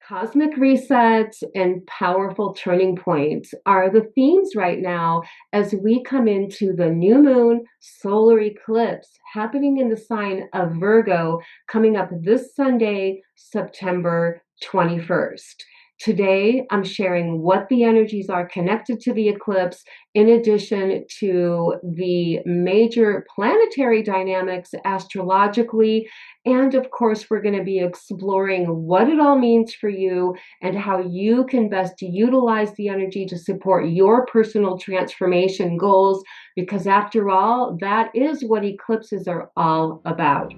Cosmic resets and powerful turning points are the themes right now as we come into the new moon solar eclipse happening in the sign of Virgo coming up this Sunday, September 21st. Today, I'm sharing what the energies are connected to the eclipse, in addition to the major planetary dynamics astrologically. And of course, we're going to be exploring what it all means for you and how you can best utilize the energy to support your personal transformation goals, because after all, that is what eclipses are all about.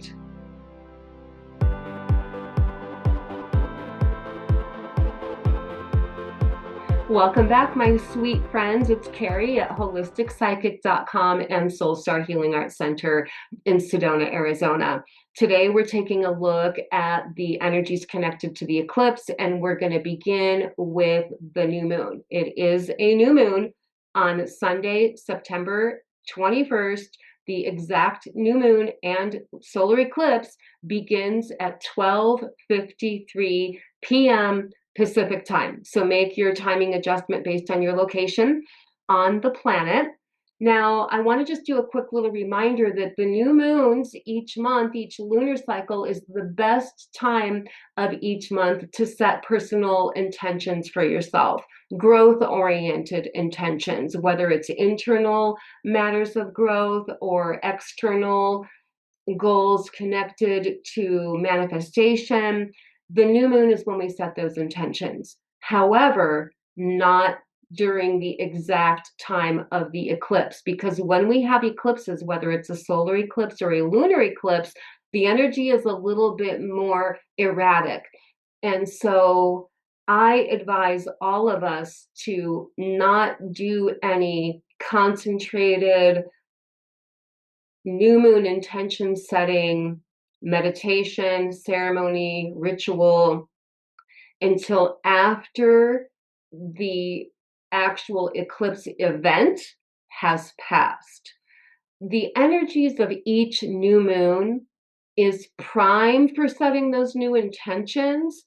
Welcome back, my sweet friends. It's Carrie at holisticspsychic.com and Soul Star Healing Arts Center in Sedona, Arizona. Today, we're taking a look at the energies connected to the eclipse, and we're going to begin with the new moon. It is a new moon on Sunday, September 21st. The exact new moon and solar eclipse begins at 12:53 p.m. Pacific time. So make your timing adjustment based on your location on the planet. Now, I want to just do a quick little reminder that the new moons each month, each lunar cycle, is the best time of each month to set personal intentions for yourself, growth-oriented intentions, whether it's internal matters of growth or external goals connected to manifestation. The new moon is when we set those intentions. However, not during the exact time of the eclipse, because when we have eclipses, whether it's a solar eclipse or a lunar eclipse, the energy is a little bit more erratic. And so I advise all of us to not do any concentrated new moon intention setting, meditation, ceremony, ritual until after the actual eclipse event has passed. The energies of each new moon is primed for setting those new intentions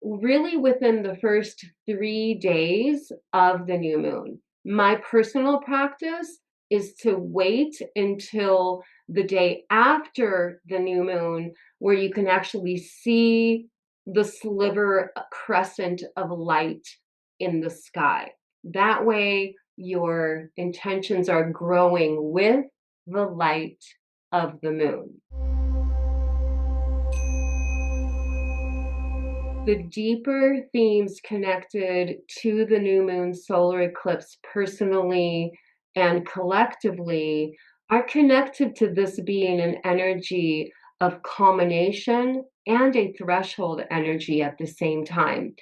really within the first 3 days of the new moon. My personal practice is to wait until the day after the new moon, where you can actually see the sliver crescent of light in the sky. That way, your intentions are growing with the light of the moon. The deeper themes connected to the new moon solar eclipse personally and collectively are connected to this being an energy of culmination and a threshold energy at the same time.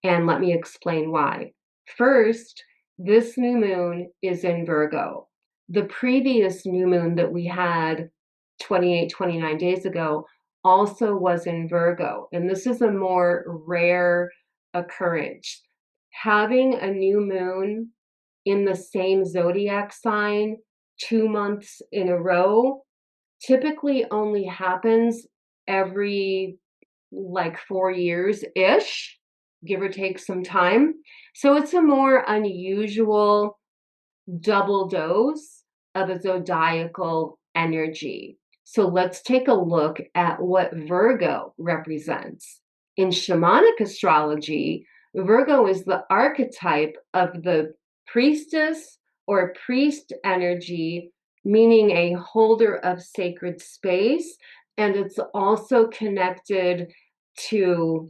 And let me explain why. First, this new moon is in Virgo. The previous new moon that we had 28, 29 days ago also was in Virgo, and this is a more rare occurrence. Having a new moon in the same zodiac sign 2 months in a row typically only happens every like 4 years-ish, give or take some time. So it's a more unusual double dose of a zodiacal energy. So let's take a look at what Virgo represents. In shamanic astrology, Virgo is the archetype of the priestess or priest energy, meaning a holder of sacred space, and it's also connected to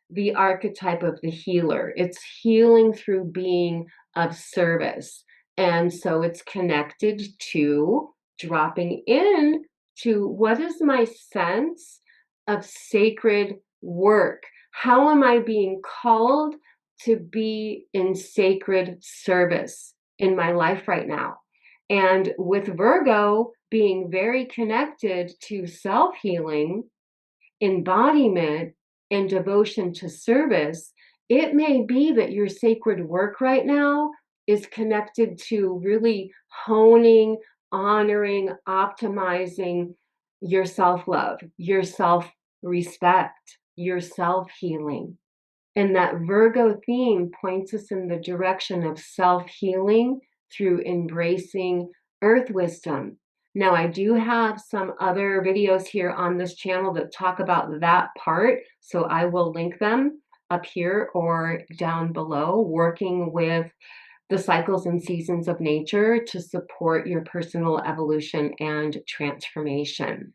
the archetype of the healer. It's healing through being of service. And so it's connected to dropping in to what is my sense of sacred work? How am I being called to be in sacred service in my life right now? And with Virgo being very connected to self-healing, embodiment, and devotion to service, it may be that your sacred work right now is connected to really honing, honoring, optimizing your self love, your self respect, your self healing. And that Virgo theme points us in the direction of self-healing through embracing earth wisdom. Now, I do have some other videos here on this channel that talk about that part, so I will link them up here or down below, working with the cycles and seasons of nature to support your personal evolution and transformation.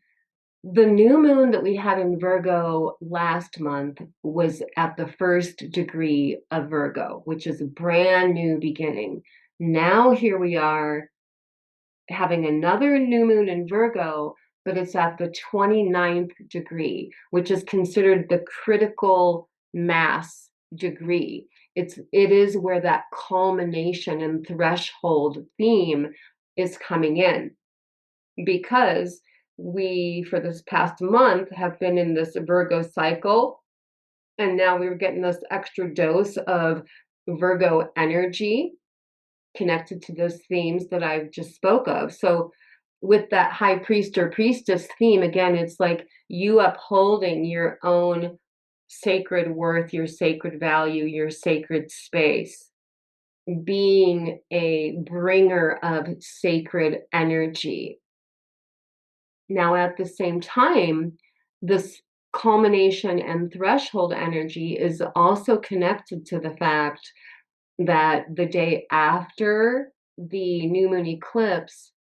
The new moon that we had in Virgo last month was at the first degree of Virgo, which is a brand new beginning. Now, here we are having another new moon in Virgo, but it's at the 29th degree, which is considered the critical mass degree. It is where that culmination and threshold theme is coming in, because we, for this past month, have been in this Virgo cycle, and now we're getting this extra dose of Virgo energy connected to those themes that I've just spoke of. So with that high priest or priestess theme, again, it's like you upholding your own sacred worth, your sacred value, your sacred space, being a bringer of sacred energy. Now, at the same time, this culmination and threshold energy is also connected to the fact that the day after the new moon eclipse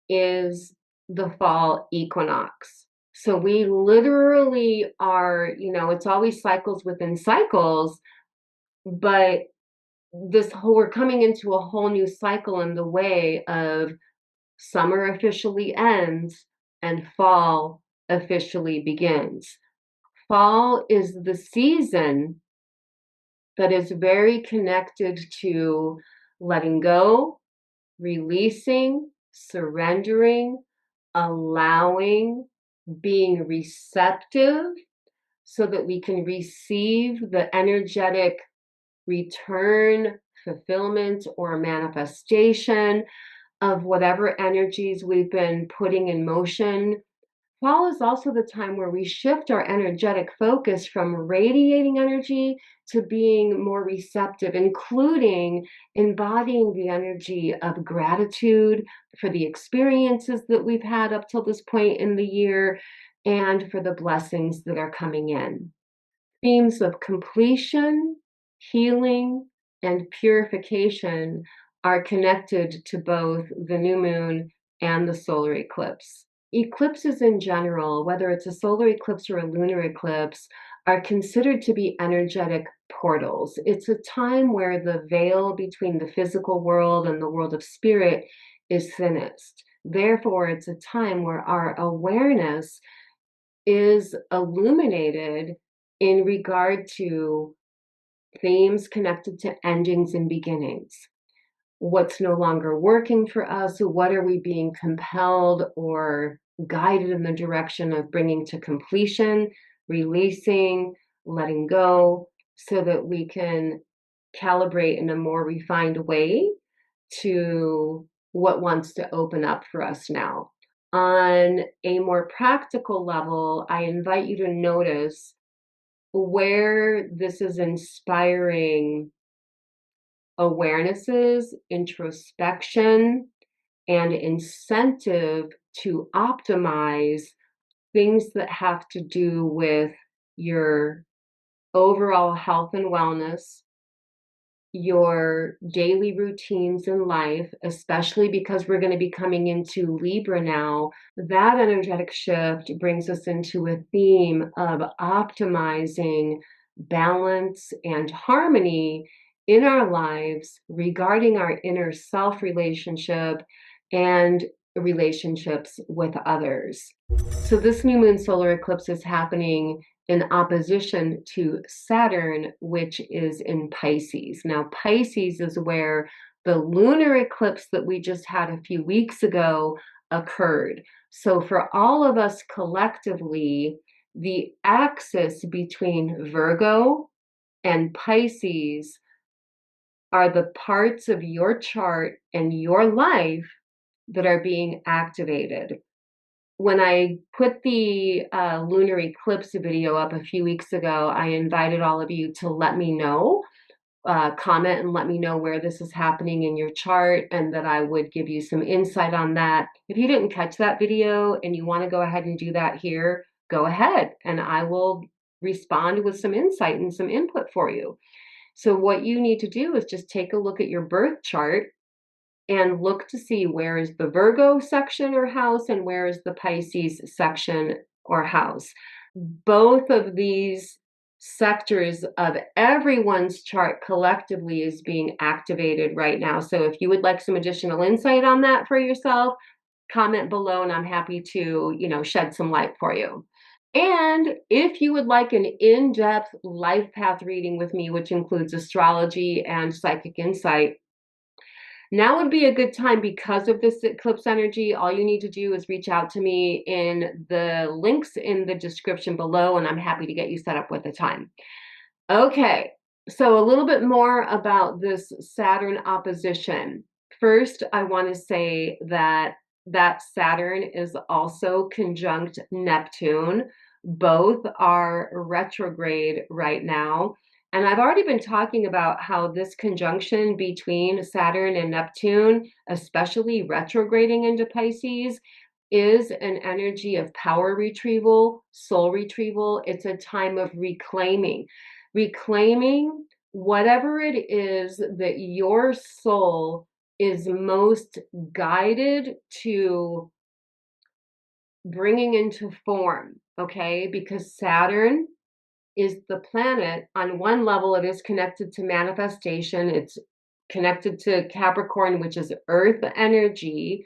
is the fall equinox. So we literally are, it's always cycles within cycles, but we're coming into a whole new cycle in the way of summer officially ends and fall officially begins. Fall is the season that is very connected to letting go, releasing, surrendering, allowing, being receptive so that we can receive the energetic return, fulfillment, or manifestation of whatever energies we've been putting in motion. Fall is also the time where we shift our energetic focus from radiating energy to being more receptive, including embodying the energy of gratitude for the experiences that we've had up till this point in the year and for the blessings that are coming in. Themes of completion, healing, and purification are connected to both the new moon and the solar eclipse. Eclipses in general, whether it's a solar eclipse or a lunar eclipse, are considered to be energetic portals. It's a time where the veil between the physical world and the world of spirit is thinnest. Therefore, it's a time where our awareness is illuminated in regard to themes connected to endings and beginnings. What's no longer working for us? What are we being compelled or guided in the direction of bringing to completion, releasing, letting go, so that we can calibrate in a more refined way to what wants to open up for us now. On a more practical level, I invite you to notice where this is inspiring awarenesses, introspection, and incentive to optimize things that have to do with your overall health and wellness, your daily routines in life, especially because we're going to be coming into Libra now. That energetic shift brings us into a theme of optimizing balance and harmony in our lives regarding our inner self relationship and relationships with others. So, this new moon solar eclipse is happening in opposition to Saturn, which is in Pisces. Now, Pisces is where the lunar eclipse that we just had a few weeks ago occurred. So, for all of us collectively, the axis between Virgo and Pisces are the parts of your chart and your life that are being activated. when I put the lunar eclipse video up a few weeks ago, I invited all of you to let me know, comment and let me know where this is happening in your chart, and that I would give you some insight on that. If you didn't catch that video and you want to go ahead and do that here, go ahead and I will respond with some insight and some input for you. So what you need to do is just take a look at your birth chart and look to see where is the Virgo section or house and where is the Pisces section or house. Both of these sectors of everyone's chart collectively is being activated right now. So if you would like some additional insight on that for yourself, comment below and I'm happy to, shed some light for you. And if you would like an in-depth life path reading with me, which includes astrology and psychic insight, now would be a good time because of this eclipse energy. All you need to do is reach out to me in the links in the description below, and I'm happy to get you set up with a time. Okay, so a little bit more about this Saturn opposition. First, I want to say that Saturn is also conjunct Neptune. Both are retrograde right now. And I've already been talking about how this conjunction between Saturn and Neptune, especially retrograding into Pisces, is an energy of power retrieval, soul retrieval. It's a time of reclaiming whatever it is that your soul is most guided to bringing into form, okay? Because Saturn is the planet. On one level, it is connected to manifestation. It's connected to Capricorn, which is earth energy.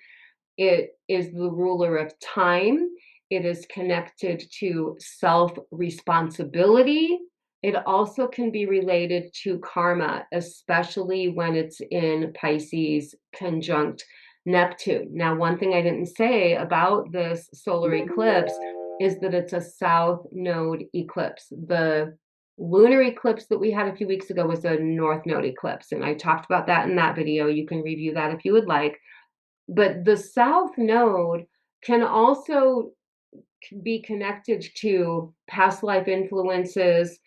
It is the ruler of time. It is connected to self-responsibility. It also can be related to karma, especially when it's in Pisces conjunct Neptune. Now, one thing I didn't say about this solar eclipse is that it's a south node eclipse. The lunar eclipse that we had a few weeks ago was a north node eclipse, and I talked about that in that video. You can review that if you would like. But the south node can also be connected to past life influences,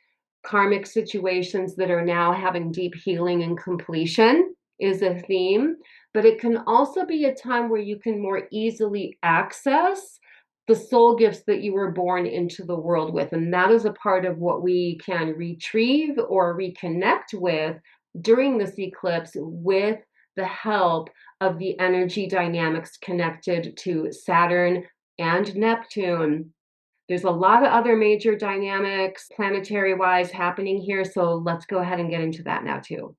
karmic situations that are now having deep healing and completion is a theme. But it can also be a time where you can more easily access the soul gifts that you were born into the world with. And that is a part of what we can retrieve or reconnect with during this eclipse with the help of the energy dynamics connected to Saturn and Neptune. There's a lot of other major dynamics planetary wise happening here. So let's go ahead and get into that now too.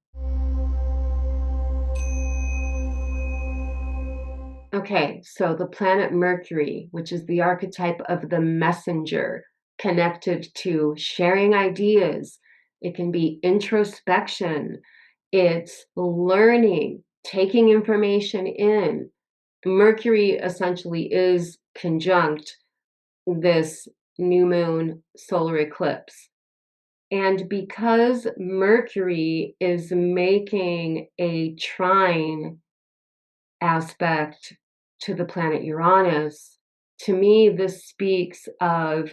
Okay, so the planet Mercury, which is the archetype of the messenger, connected to sharing ideas. It can be introspection. It's learning, taking information in. Mercury essentially is conjunct this new moon solar eclipse. And because Mercury is making a trine aspect to the planet Uranus, to me, this speaks of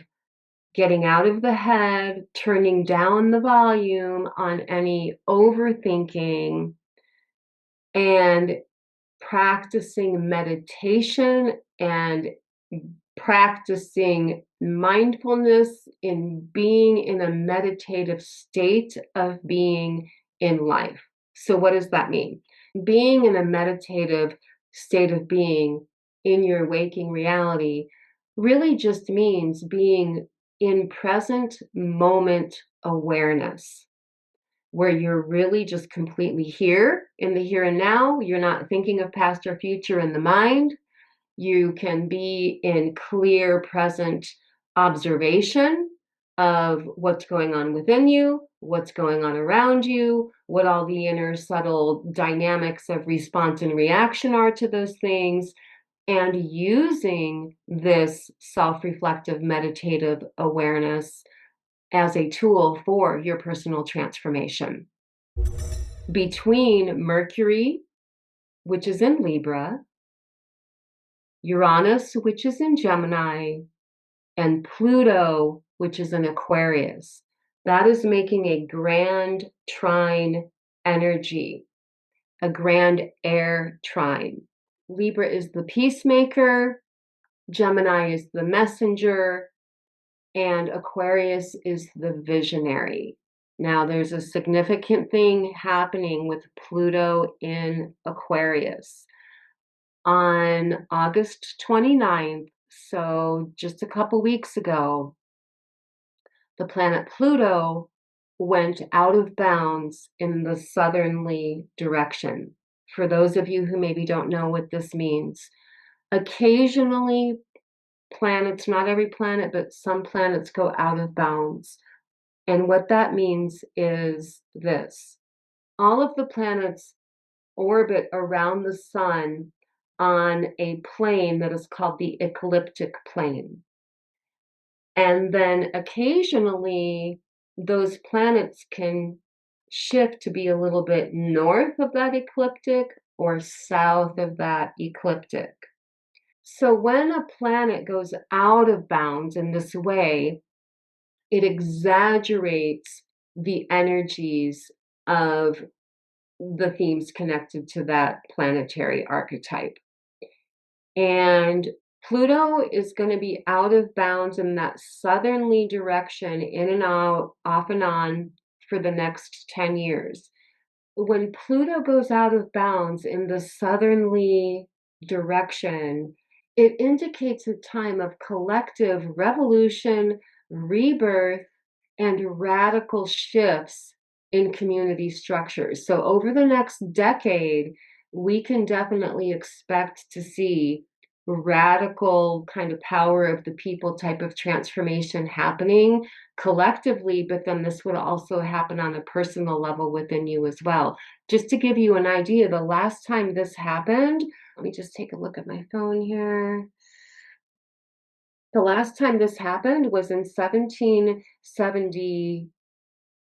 getting out of the head, turning down the volume on any overthinking, and practicing meditation and practicing mindfulness in being in a meditative state of being in life. So, what does that mean? Being in a meditative state of being in your waking reality really just means being in present moment awareness, where you're really just completely here in the here and now. You're not thinking of past or future in the mind. You can be in clear, present observation of what's going on within you, what's going on around you, what all the inner subtle dynamics of response and reaction are to those things, and using this self-reflective meditative awareness as a tool for your personal transformation. Between Mercury, which is in Libra, Uranus, which is in Gemini, and Pluto, which is in Aquarius. That is making a grand trine energy, a grand air trine. Libra is the peacemaker, Gemini is the messenger, and Aquarius is the visionary. Now, there's a significant thing happening with Pluto in Aquarius. On August 29th, so just a couple weeks ago, the planet Pluto went out of bounds in the southerly direction. For those of you who maybe don't know what this means, occasionally planets, not every planet, but some planets go out of bounds. And what that means is this: all of the planets orbit around the sun on a plane that is called the ecliptic plane. And then occasionally those planets can shift to be a little bit north of that ecliptic or south of that ecliptic. So when a planet goes out of bounds in this way, it exaggerates the energies of the themes connected to that planetary archetype. And Pluto is going to be out of bounds in that southerly direction, in and out, off and on, for the next 10 years. When Pluto goes out of bounds in the southerly direction, it indicates a time of collective revolution, rebirth, and radical shifts in community structures. So, over the next decade, we can definitely expect to see radical kind of power of the people type of transformation happening collectively, but then this would also happen on a personal level within you as well. Just to give you an idea, the last time this happened, let me just take a look at my phone here. The last time this happened was in 1770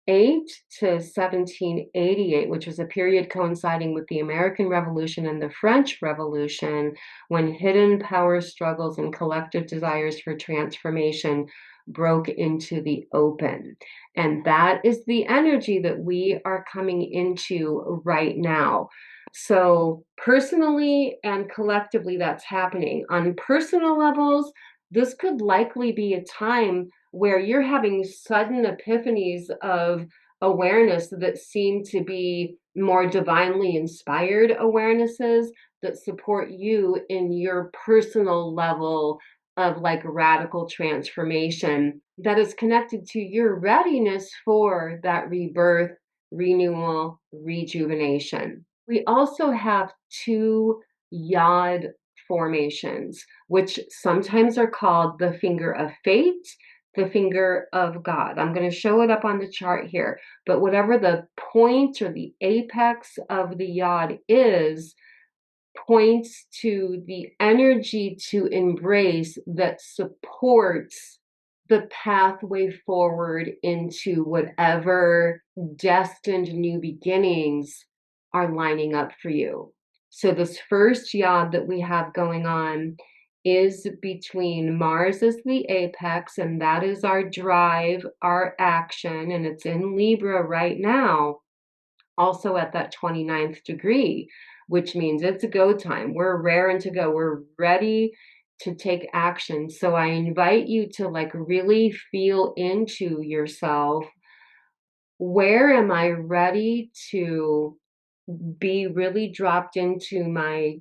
to 1788, which was a period coinciding with the American Revolution and the French Revolution, when hidden power struggles and collective desires for transformation broke into the open. And that is the energy that we are coming into right now. So, personally and collectively, that's happening. On personal levels, this could likely be a time where you're having sudden epiphanies of awareness that seem to be more divinely inspired awarenesses that support you in your personal level of like radical transformation that is connected to your readiness for that rebirth, renewal, rejuvenation. We also have two yod formations, which sometimes are called the finger of fate, the finger of God. I'm going to show it up on the chart here, but whatever the point or the apex of the yod is, points to the energy to embrace that supports the pathway forward into whatever destined new beginnings are lining up for you. So, this first yod that we have going on is between Mars as the apex, and that is our drive, our action, and it's in Libra right now, also at that 29th degree, which means it's a go time. We're raring to go. We're ready to take action. So I invite you to like really feel into yourself. Where am I ready to be really dropped into my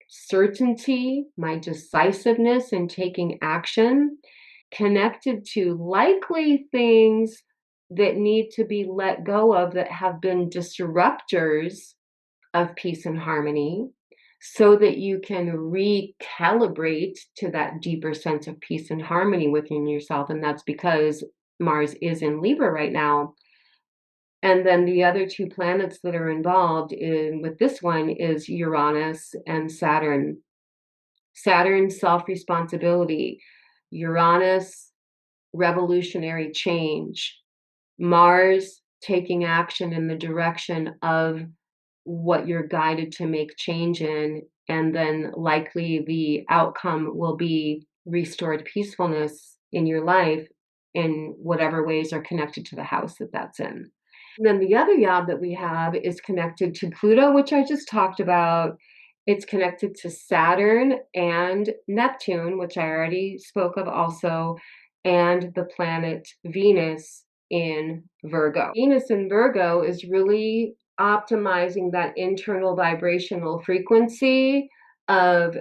certainty, my decisiveness in taking action, connected to likely things that need to be let go of that have been disruptors of peace and harmony, so that you can recalibrate to that deeper sense of peace and harmony within yourself. And that's because Mars is in Libra right now. And then the other two planets that are involved in with this one is Uranus and Saturn. Saturn, self-responsibility. Uranus, revolutionary change. Mars, taking action in the direction of what you're guided to make change in and then likely the outcome will be restored peacefulness in your life in whatever ways are connected to the house that that's in. And then the other yod that we have is connected to Pluto, which I just talked about. It's connected to Saturn and Neptune, which I already spoke of also, and the planet Venus in Virgo. Venus in Virgo is really optimizing that internal vibrational frequency of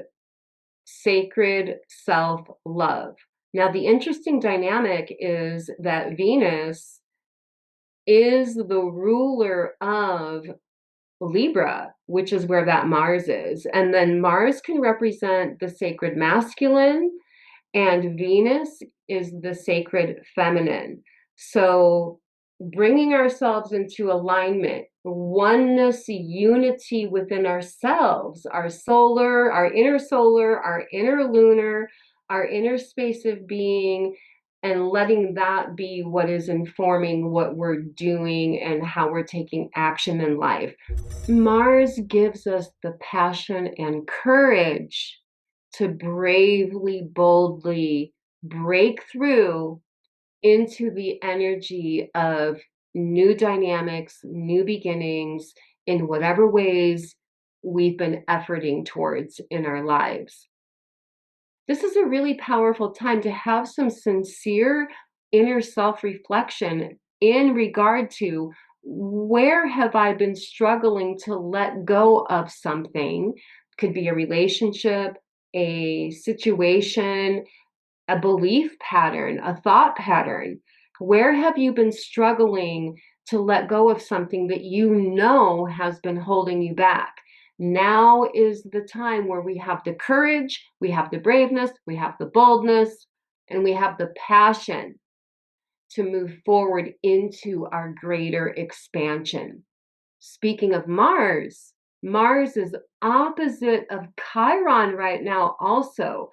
sacred self love. Now, the interesting dynamic is that Venus is the ruler of Libra, which is where that Mars is. And then Mars can represent the sacred masculine, and Venus is the sacred feminine. So bringing ourselves into alignment, oneness, unity within ourselves, our inner lunar, our inner space of being, and letting that be what is informing what we're doing and how we're taking action in life. Mars gives us the passion and courage to bravely, boldly break through into the energy of new dynamics, new beginnings in whatever ways we've been efforting towards in our lives. This is a really powerful time to have some sincere inner self reflection in regard to where have I been struggling to let go of something? Could be a relationship, a situation, a belief pattern, a thought pattern. Where have you been struggling to let go of something that you know has been holding you back? Now is the time where we have the courage, we have the braveness, we have the boldness, and we have the passion to move forward into our greater expansion. Speaking of Mars, Mars is opposite of Chiron right now also.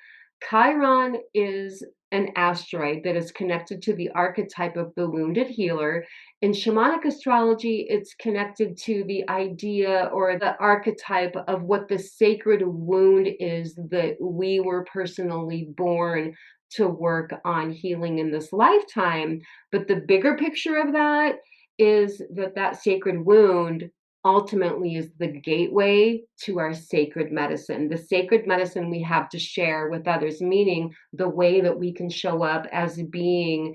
Chiron is an asteroid that is connected to the archetype of the wounded healer. In shamanic astrology, it's connected to the idea or the archetype of what the sacred wound is that we were personally born to work on healing in this lifetime. But the bigger picture of that is that that sacred wound ultimately is the gateway to our sacred medicine, the sacred medicine we have to share with others, meaning the way that we can show up as being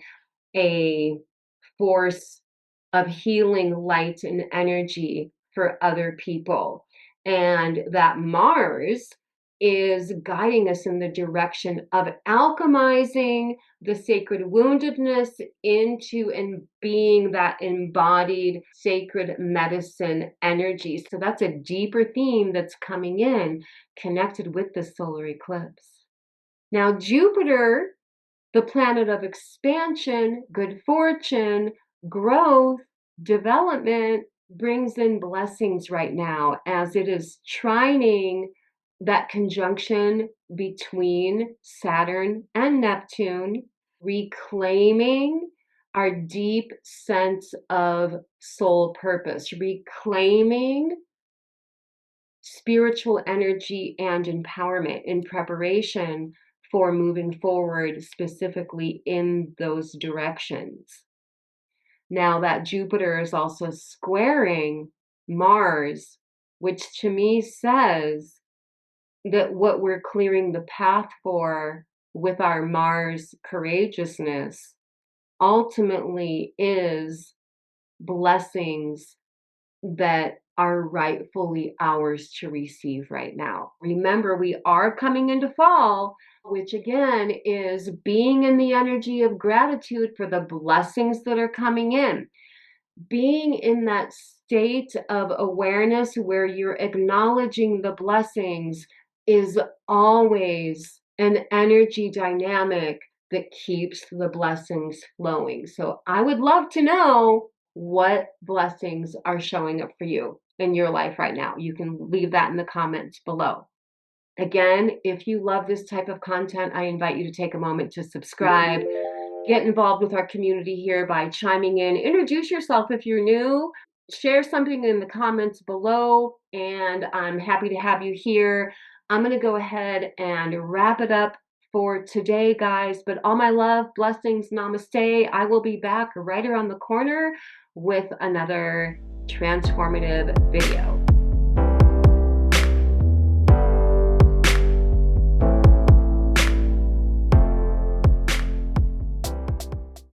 a force of healing light and energy for other people. And that Mars is guiding us in the direction of alchemizing the sacred woundedness into and being that embodied sacred medicine energy. So that's a deeper theme that's coming in connected with the solar eclipse. Now, Jupiter, the planet of expansion, good fortune, growth, development, brings in blessings right now as it is trining that conjunction between Saturn and Neptune, reclaiming our deep sense of soul purpose, reclaiming spiritual energy and empowerment in preparation for moving forward specifically in those directions. Now, that Jupiter is also squaring Mars, which to me says that what we're clearing the path for with our Mars courageousness ultimately is blessings that are rightfully ours to receive right now. Remember, we are coming into fall, which again is being in the energy of gratitude for the blessings that are coming in. Being in that state of awareness where you're acknowledging the blessings is always an energy dynamic that keeps the blessings flowing. So I would love to know what blessings are showing up for you in your life right now. You can leave that in the comments below. Again, if you love this type of content, I invite you to take a moment to subscribe. Get involved with our community here by chiming in. Introduce yourself if you're new. share something in the comments below, and I'm happy to have you here. I'm going to go ahead and wrap it up for today, guys. But all my love, blessings, namaste. I will be back right around the corner with another transformative video.